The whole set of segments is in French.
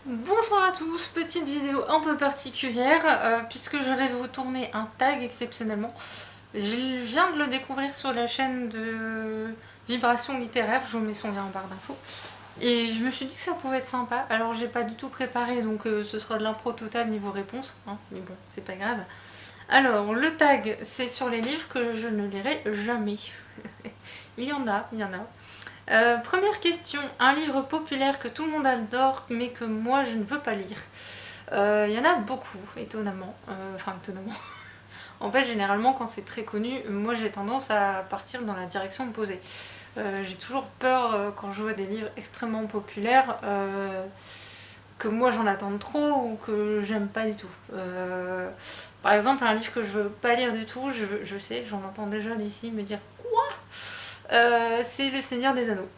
Bonsoir à tous, petite vidéo un peu particulière puisque je vais vous tourner un tag exceptionnellement. Je viens de le découvrir sur la chaîne de Vibration Littéraire, je vous mets son lien en barre d'infos. Et je me suis dit que ça pouvait être sympa, alors j'ai pas du tout préparé donc ce sera de l'impro total niveau réponse, hein, mais bon c'est pas grave. Alors le tag c'est sur les livres que je ne lirai jamais. il y en a. Première question, un livre populaire que tout le monde adore mais que moi je ne veux pas lire. Il y en a beaucoup, étonnamment. Enfin, étonnamment. En fait, généralement, quand c'est très connu, moi j'ai tendance à partir dans la direction opposée. J'ai toujours peur quand je vois des livres extrêmement populaires que moi j'en attende trop ou que j'aime pas du tout. Par exemple, un livre que je veux pas lire du tout, je sais, j'en entends déjà d'ici me dire quoi. C'est Le Seigneur des Anneaux.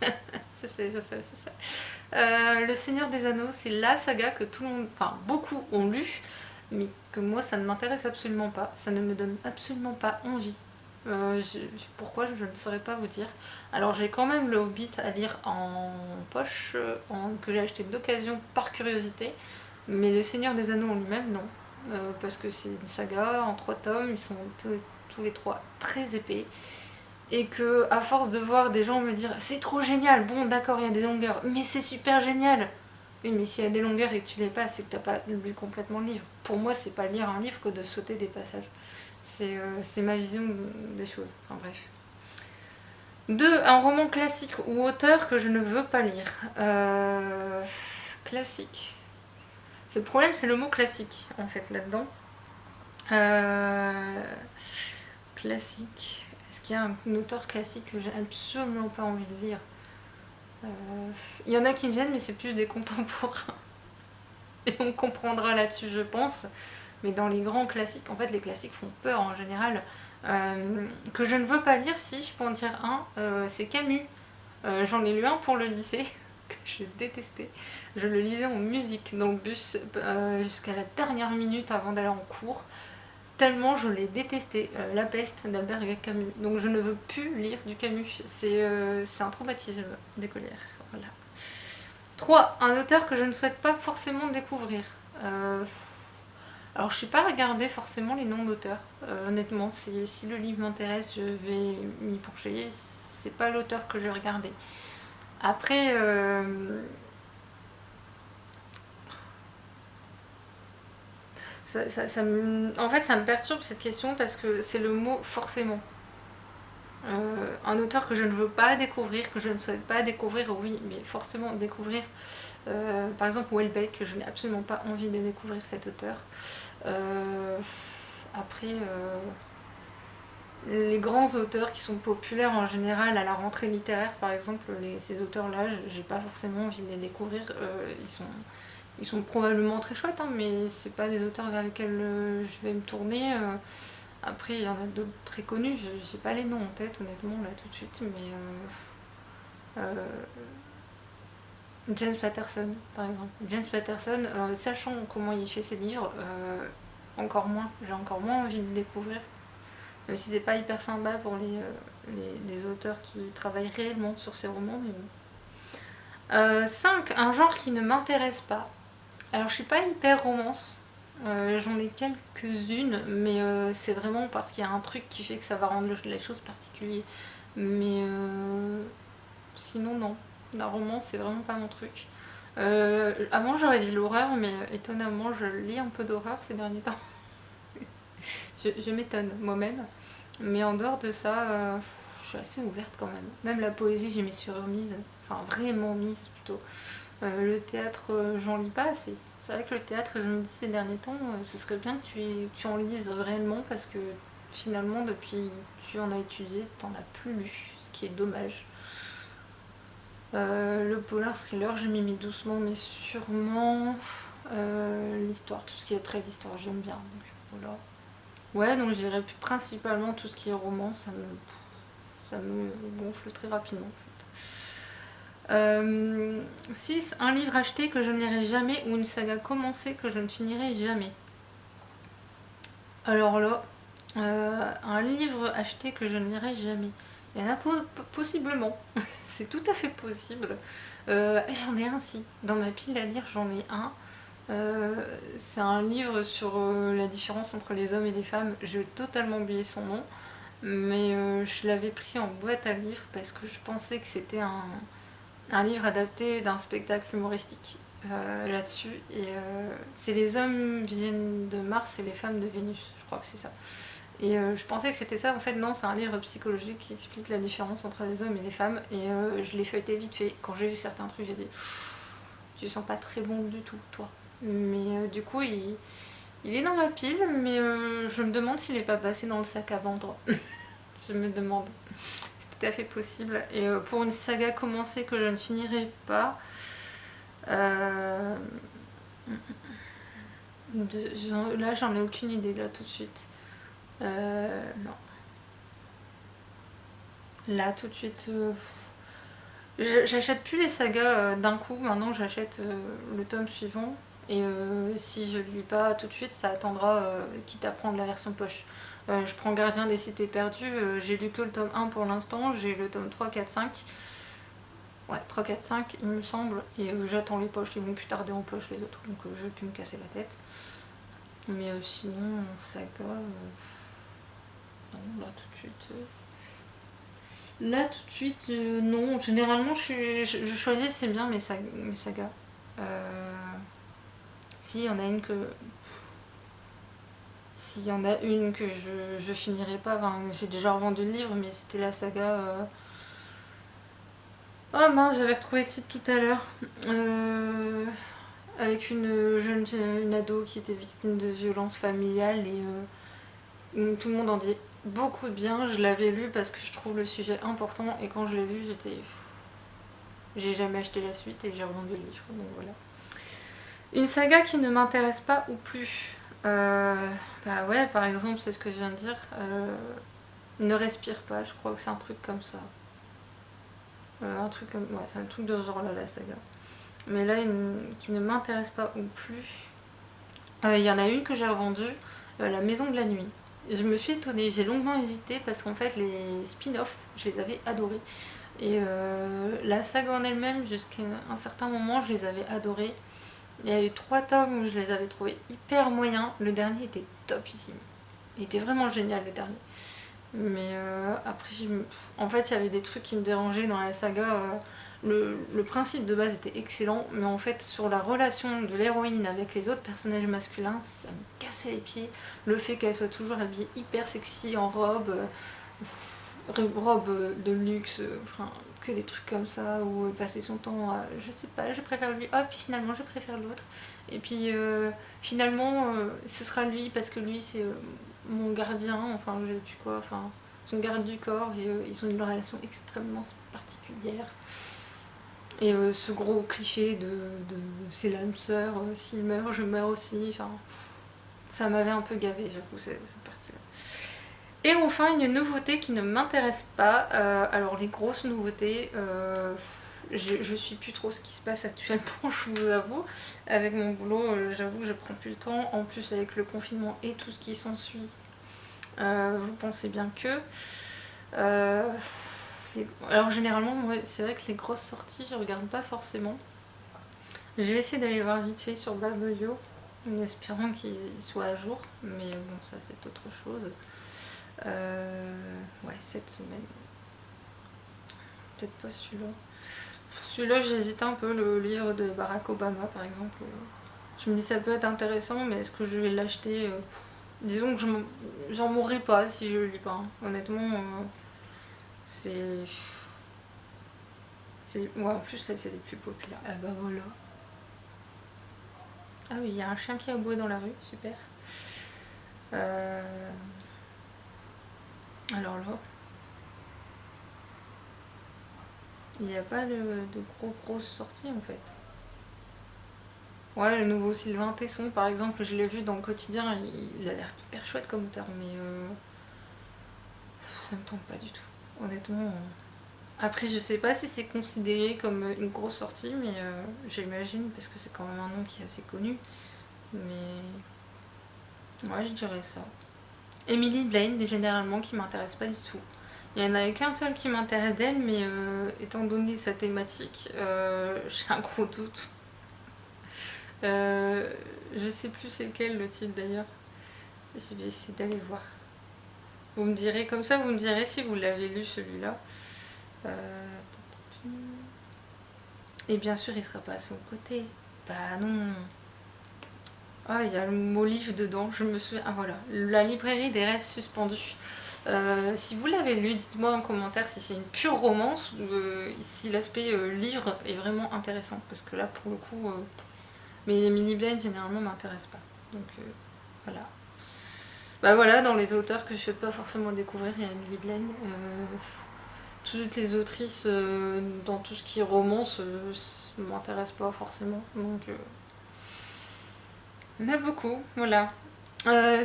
Je sais. Le Seigneur des Anneaux, c'est la saga que tout le monde, enfin beaucoup ont lu, mais que moi ça ne m'intéresse absolument pas, ça ne me donne absolument pas envie. Pourquoi je ne saurais pas vous dire. Alors j'ai quand même le Hobbit à lire en poche, que j'ai acheté d'occasion par curiosité, mais le Seigneur des Anneaux en lui-même non. Parce que c'est une saga en 3 tomes, ils sont tous les trois très épais et que à force de voir des gens me dire c'est trop génial, bon d'accord il y a des longueurs, mais c'est super génial. Oui mais s'il y a des longueurs et que tu les passes, c'est que t'as pas lu complètement le livre. Pour moi c'est pas lire un livre que de sauter des passages. C'est ma vision des choses. Enfin bref. 2. Un roman classique ou auteur que je ne veux pas lire. Classique. Le problème c'est le mot classique en fait là-dedans. Classique. Est-ce qu'il y a un auteur classique que j'ai absolument pas envie de lire? Il y en a qui me viennent, mais c'est plus des contemporains. Et on comprendra là-dessus, je pense. Mais dans les grands classiques, en fait, les classiques font peur en général. Que je ne veux pas lire, si je peux en dire un, c'est Camus. J'en ai lu un pour le lycée, que j'ai détesté. Je le lisais en musique dans le bus jusqu'à la dernière minute avant d'aller en cours. Tellement je l'ai détesté, La peste d'Albert Camus. Donc je ne veux plus lire du Camus. C'est un traumatisme d'écolière. Voilà. 3. Un auteur que je ne souhaite pas forcément découvrir. Alors je ne sais pas regarder forcément les noms d'auteurs. Honnêtement, si le livre m'intéresse, je vais m'y pencher. C'est pas l'auteur que je vais regarder. Après, en fait, ça me perturbe cette question parce que c'est le mot forcément. Un auteur que je ne veux pas découvrir, que je ne souhaite pas découvrir, oui, mais forcément découvrir. Par exemple, Welbeck, je n'ai absolument pas envie de découvrir cet auteur. Après, les grands auteurs qui sont populaires en général à la rentrée littéraire, par exemple, ces auteurs-là, j'ai pas forcément envie de les découvrir. Ils sont probablement très chouettes, hein, mais c'est pas des auteurs vers lesquels je vais me tourner. Après, il y en a d'autres très connus, j'ai pas les noms en tête, honnêtement, là tout de suite, mais James Patterson, par exemple. James Patterson, sachant comment il fait ses livres, encore moins, j'ai encore moins envie de le découvrir. Même si c'est pas hyper sympa pour les auteurs qui travaillent réellement sur ces romans, mais bon. 5. Un genre qui ne m'intéresse pas. Alors, je suis pas hyper romance. J'en ai quelques-unes, mais c'est vraiment parce qu'il y a un truc qui fait que ça va rendre les choses particulières. Mais sinon, non. La romance, c'est vraiment pas mon truc. Avant, j'aurais dit l'horreur, mais étonnamment, je lis un peu d'horreur ces derniers temps. Je m'étonne moi-même. Mais en dehors de ça, je suis assez ouverte quand même. Même la poésie, j'ai mis sur remise. Enfin, vraiment mise plutôt. Le théâtre, j'en lis pas assez. C'est vrai que le théâtre, je me dis ces derniers temps, ce serait bien que tu en lises réellement parce que finalement, depuis que tu en as étudié, t'en as plus lu, ce qui est dommage. Le polar thriller, j'ai mis doucement mais sûrement. L'histoire, tout ce qui est trait d'histoire, j'aime bien. Donc, voilà. Ouais, donc je dirais principalement tout ce qui est roman, ça me gonfle très rapidement. 6. Un livre acheté que je ne lirai jamais ou une saga commencée que je ne finirai jamais. Alors là, un livre acheté que je ne lirai jamais. Il y en a possiblement, c'est tout à fait possible. J'en ai un si, dans ma pile à lire j'en ai un. C'est un livre sur la différence entre les hommes et les femmes. J'ai totalement oublié son nom, mais je l'avais pris en boîte à livres parce que je pensais que c'était un livre adapté d'un spectacle humoristique là-dessus. Et c'est les hommes viennent de Mars et les femmes de Vénus, je crois que c'est ça. Et je pensais que c'était ça, en fait non, c'est un livre psychologique qui explique la différence entre les hommes et les femmes. Et je l'ai feuilleté vite fait. Quand j'ai vu certains trucs, j'ai dit tu sens pas très bon du tout, toi. Mais du coup, il est dans ma pile, mais je me demande s'il est pas passé dans le sac à vendre. Je me demande. C'est tout à fait possible. Et pour une saga commencée que je ne finirai pas, euh, là j'en ai aucune idée là tout de suite. Non. Là tout de suite, j'achète plus les sagas d'un coup. Maintenant j'achète le tome suivant. Et si je le lis pas tout de suite, ça attendra, quitte à prendre la version poche. Je prends Gardien des cités perdues, j'ai lu que le tome 1 pour l'instant, j'ai le tome 3, 4, 5. Ouais, 3, 4, 5 il me semble, et j'attends les poches, ils vont plus tarder en poche les autres, donc je vais plus me casser la tête. Mais sinon, saga, non, là tout de suite... Là tout de suite, non, généralement je choisis assez bien mes sagas. Si, il y en a une que... S'il y en a une que je finirai pas, enfin, j'ai déjà revendu le livre, mais c'était la saga... Oh mince, j'avais retrouvé le titre tout à l'heure. Avec une ado qui était victime de violences familiales et tout le monde en dit beaucoup de bien. Je l'avais lu parce que je trouve le sujet important et quand je l'ai lu, j'ai jamais acheté la suite et j'ai revendu le livre. Donc voilà. Une saga qui ne m'intéresse pas ou plus. Bah ouais, par exemple, c'est ce que je viens de dire. Ne respire pas, je crois que c'est un truc comme ça. Un truc comme... Ouais, c'est un truc de ce genre là, la saga. Mais là, qui ne m'intéresse pas ou plus. Il y en a une que j'ai revendue, La Maison de la Nuit. Je me suis étonnée, j'ai longuement hésité parce qu'en fait, les spin-offs, je les avais adorés. Et la saga en elle-même, jusqu'à un certain moment, je les avais adorés. Il y a eu 3 tomes où je les avais trouvés hyper moyens. Le dernier était topissime. Il était vraiment génial, le dernier. Mais après, en fait, il y avait des trucs qui me dérangeaient dans la saga. Le principe de base était excellent, mais en fait, sur la relation de l'héroïne avec les autres personnages masculins, ça me cassait les pieds. Le fait qu'elle soit toujours habillée hyper sexy en robe de luxe, enfin, que des trucs comme ça, ou passer son temps à, je sais pas, je préfère lui, oh, puis finalement, je préfère l'autre. Et puis finalement, ce sera lui, parce que lui, c'est mon gardien, enfin, je sais plus quoi, enfin, son garde du corps, et ils ont une relation extrêmement particulière. Et ce gros cliché de c'est l'âme sœur, s'il meurt, je meurs aussi, enfin, ça m'avait un peu gavé, j'avoue, cette partie-là. Et enfin, une nouveauté qui ne m'intéresse pas. Alors, les grosses nouveautés, je suis plus trop ce qui se passe actuellement, je vous avoue. Avec mon boulot, j'avoue que je prends plus le temps. En plus, avec le confinement et tout ce qui s'ensuit, vous pensez bien que. Alors, généralement, moi, c'est vrai que les grosses sorties, je regarde pas forcément. Je vais essayer d'aller voir vite fait sur Babelio, en espérant qu'il soit à jour. Mais bon, ça, c'est autre chose. Ouais, cette semaine. Peut-être pas celui-là. Celui-là, j'hésite un peu, le livre de Barack Obama, par exemple. Je me dis ça peut être intéressant, mais est-ce que je vais l'acheter Disons que j'en mourrai pas si je le lis pas. Hein. Honnêtement, c'est... Ouais, en plus, c'est les plus populaires. Ah bah voilà. Ah oui, il y a un chien qui a aboyé dans la rue, super. Alors là... Il n'y a pas de grosses sorties en fait. Ouais, le nouveau Sylvain Tesson par exemple, je l'ai vu dans le quotidien, il a l'air hyper chouette comme auteur, mais ça me tente pas du tout, honnêtement. Après, je sais pas si c'est considéré comme une grosse sortie, mais j'imagine, parce que c'est quand même un nom qui est assez connu. Mais ouais, je dirais ça. Emily Blaine, généralement, qui m'intéresse pas du tout. Il n'y en a qu'un seul qui m'intéresse d'elle, mais étant donné sa thématique, j'ai un gros doute. Je sais plus c'est lequel le titre d'ailleurs. Je vais essayer d'aller voir. Vous me direz comme ça, vous me direz si vous l'avez lu celui-là. Et bien sûr, il sera pas à son côté. Bah non. Ah, il y a le mot livre dedans, je me souviens. Ah voilà, La librairie des rêves suspendus. Si vous l'avez lu, dites-moi en commentaire si c'est une pure romance ou si l'aspect livre est vraiment intéressant. Parce que là, pour le coup, mes mini-blind généralement m'intéressent pas. Donc voilà. Bah voilà, dans les auteurs que je ne peux pas forcément découvrir, il y a Emily Blaine. Toutes les autrices dans tout ce qui est romance ne m'intéressent pas forcément. Donc il y en a beaucoup, voilà.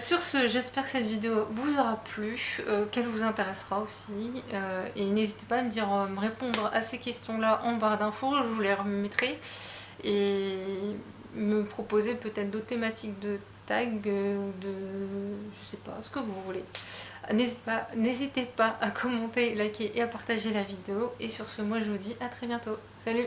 Sur ce, j'espère que cette vidéo vous aura plu, qu'elle vous intéressera aussi. Et n'hésitez pas à me dire, me répondre à ces questions-là en barre d'infos, je vous les remettrai. Et me proposer peut-être d'autres thématiques de tag, je sais pas, ce que vous voulez. N'hésitez pas à commenter, liker et à partager la vidéo. Et sur ce, moi je vous dis à très bientôt. Salut!